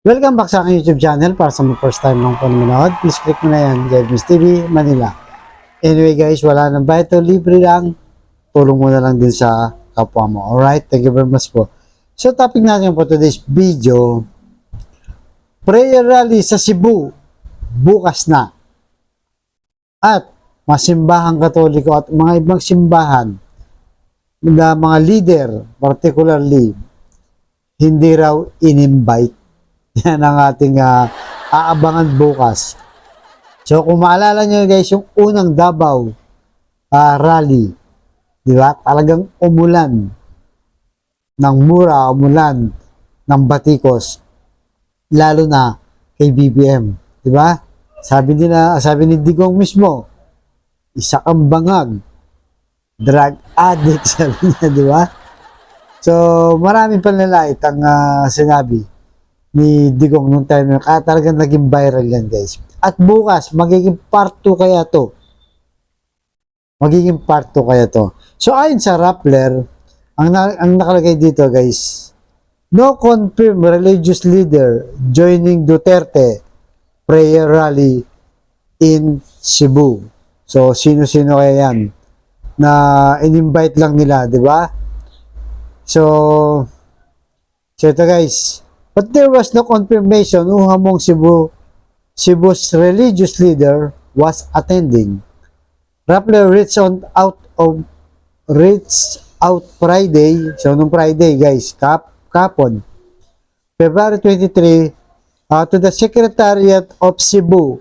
Welcome back sa aking YouTube channel. Para sa mga first time lang po nanonood, please click mo na yan, Jevmis TV, Manila. Anyway guys, wala nang bayad to, libre lang. Tulong mo na lang din sa kapwa mo. Alright, thank you very much po. So topic natin po today's video, prayer rally sa Cebu, bukas na. At mga simbahang Katoliko at mga ibang simbahan na mga leader, particularly, hindi raw in-invite. Yan ang ating aabangan bukas. So kung maalala nyo guys, yung unang Davao rally, di ba? Talagang umulan ng mura, umulan ng batikos, lalo na kay BBM, di ba? Sabi ni Digong mismo, isa kang bangag, drug addict, sabi niya, di ba? So maraming panlalait ang sinabi ni Digong nung time na talagang naging viral yan guys. At bukas, magiging part 2 kaya to. Magiging part 2 kaya to. So ayon sa Rappler, ang nakalagay dito guys, no confirmed religious leader joining Duterte prayer rally in Cebu. So sino-sino kaya yan na in-invite lang nila, di ba? So ito guys, but there was no confirmation who among Cebu's religious leader was attending. Rappler reached out Friday, so nung Friday guys, kapon, February 23, to the Secretariat of Cebu,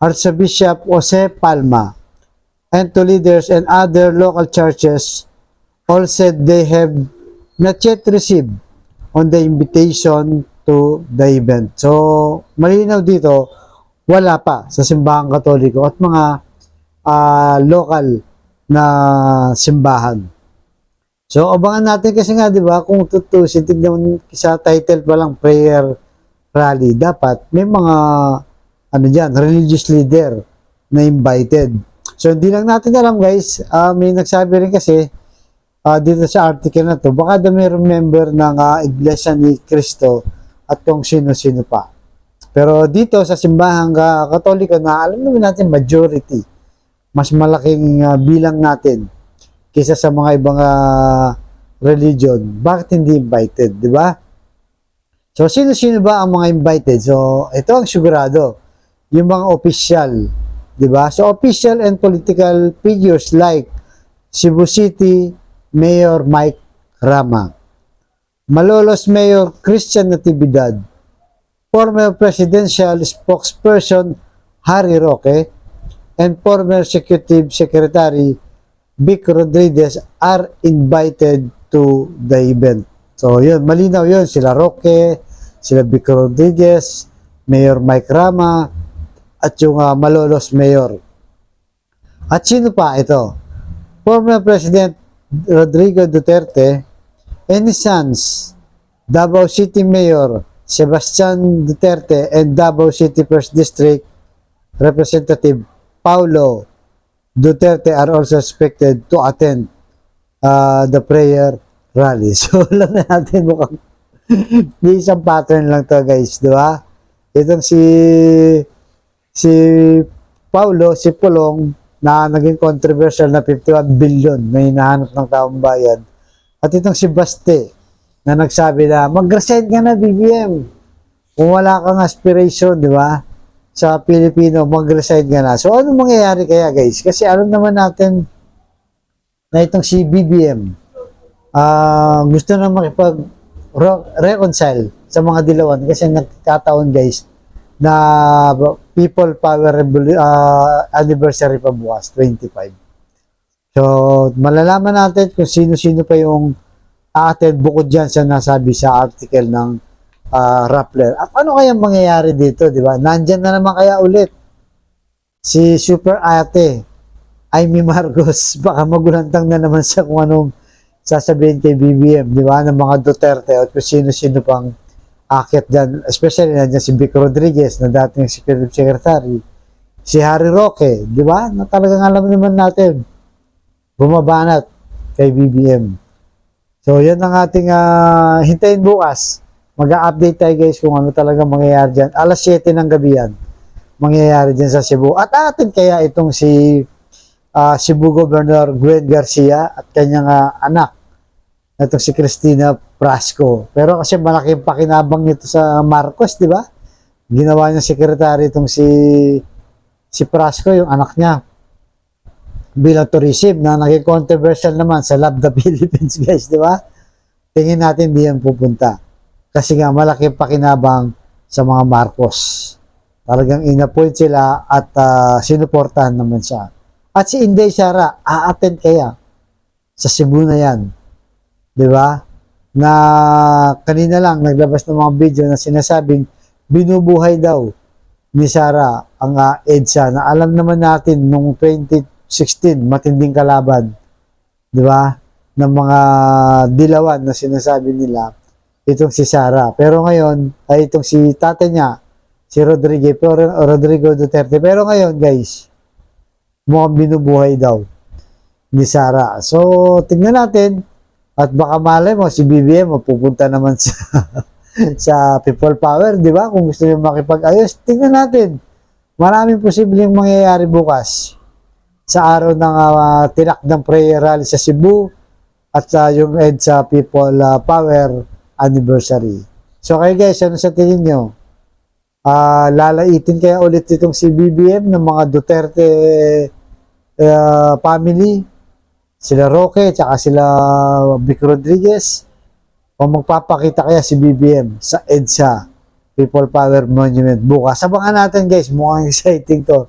Archbishop Jose Palma, and to leaders and other local churches. All said they have not yet received on the invitation to the event. So, malinaw dito, wala pa sa simbahang Katoliko at mga local na simbahan. So, abangan natin kasi nga, di ba, kung tutusin, tignan sa title pa lang, prayer rally, dapat may mga, religious leader na invited. So, hindi lang natin alam, guys, may nagsabi rin kasi, dito sa article na to, baka daw mayroong member ng Iglesia ni Cristo at kung sino-sino pa. Pero dito sa simbahang Katoliko na alam naman natin majority, mas malaking bilang natin kaysa sa mga ibang religion. Bakit hindi invited, di ba? So sino-sino ba ang mga invited? So ito ang sigurado, yung mga official, di ba? So official and political figures like Cebu City Mayor Mike Rama, Malolos Mayor Christian Natividad, former presidential spokesperson Harry Roque, and former Executive Secretary Vic Rodriguez are invited to the event. So yun, malinaw yun, sila Roque, sila Vic Rodriguez, Mayor Mike Rama, at yung Malolos Mayor. At sino pa ito? Former President Rodrigo Duterte and his sons, Davao City Mayor Sebastian Duterte and Davao City 1st District Representative Paulo Duterte are also expected to attend the prayer rally. So, lang natin mukhang may isang pattern lang to guys, di ba? Itong si Paulo, si Pulong, na naging controversial na 51 billion na hinahanap ng taong bayan. At itong si Baste na nagsabi na mag-resign ka na BBM. Kung wala kang aspiration, di ba? Sa Pilipino, mag-resign ka na. So ano mangyayari kaya guys? Kasi alam naman natin na itong si BBM gusto na makipag-reconcile sa mga dilawan kasi nagkataon guys na People Power anniversary pa bukas, 25. So, malalaman natin kung sino-sino pa yung aattend bukod dyan sa nasabi sa article ng Rappler. At ano kaya mangyayari dito, di ba? Nandyan na naman kaya ulit si Super Ate, Amy Marcos. Baka magulantang na naman sa kung anong sasabihin kay BBM, di ba? Ng mga Duterte at kung sino-sino pang akit dyan, especially nandiyan si Vic Rodriguez na dating Executive Secretary, si Harry Roque, di ba? Na talagang alam naman natin, bumabanat kay BBM. So, yan ang ating hintayin bukas Mag-update tayo guys kung ano talaga mangyayari dyan. Alas 7 ng gabi yan. Mangyayari dyan sa Cebu. At atin kaya itong si Cebu Governor Gwen Garcia at kanyang anak. Itong si Cristina Prasco. Pero kasi malaking pakinabang nito sa Marcos, di ba? Ginawa niya sekretary itong si Prasco, yung anak niya. Bilang tourism na naging controversial naman sa Love the Philippines, guys, di ba? Tingin natin di yan pupunta. Kasi nga malaking pakinabang sa mga Marcos. Talagang inappoint sila at sinuportahan naman siya. At si Inday Sara, a-attend kaya sa Cebu na yan. Di ba? Na kanina lang naglabas ng mga video na sinasabing binubuhay daw ni Sara ang EDSA na alam naman natin nung 2016 matinding kalaban, di ba? Ng mga dilawan na sinasabi nila itong si Sara. Pero ngayon ay itong si tatay niya, si Rodrigo Duterte. Pero ngayon, guys, mukhang binubuhay daw ni Sara. So, tingnan natin. At baka malay mo, si BBM mapupunta naman sa sa People Power, di ba? Kung gusto niyo makipag-ayos, tingnan natin. Maraming posibleng mangyayari bukas sa araw ng tinakdang prayer rally sa Cebu at yung EDSA People Power Anniversary. So kayo guys, ano sa tingin nyo? Lalaitin kaya ulit itong si BBM ng mga Duterte family? Sila Roque, tsaka sila Vic Rodriguez, o magpapakita kaya si BBM sa EDSA People Power Monument bukas. Sabangan natin guys, mukhang exciting to.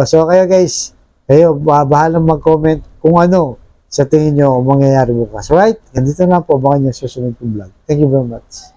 So kaya guys, kayo bahalang mag-comment kung ano sa tingin nyo mangyayari bukas. Right? Ganito lang po, baka nyo susunod yung vlog. Thank you very much.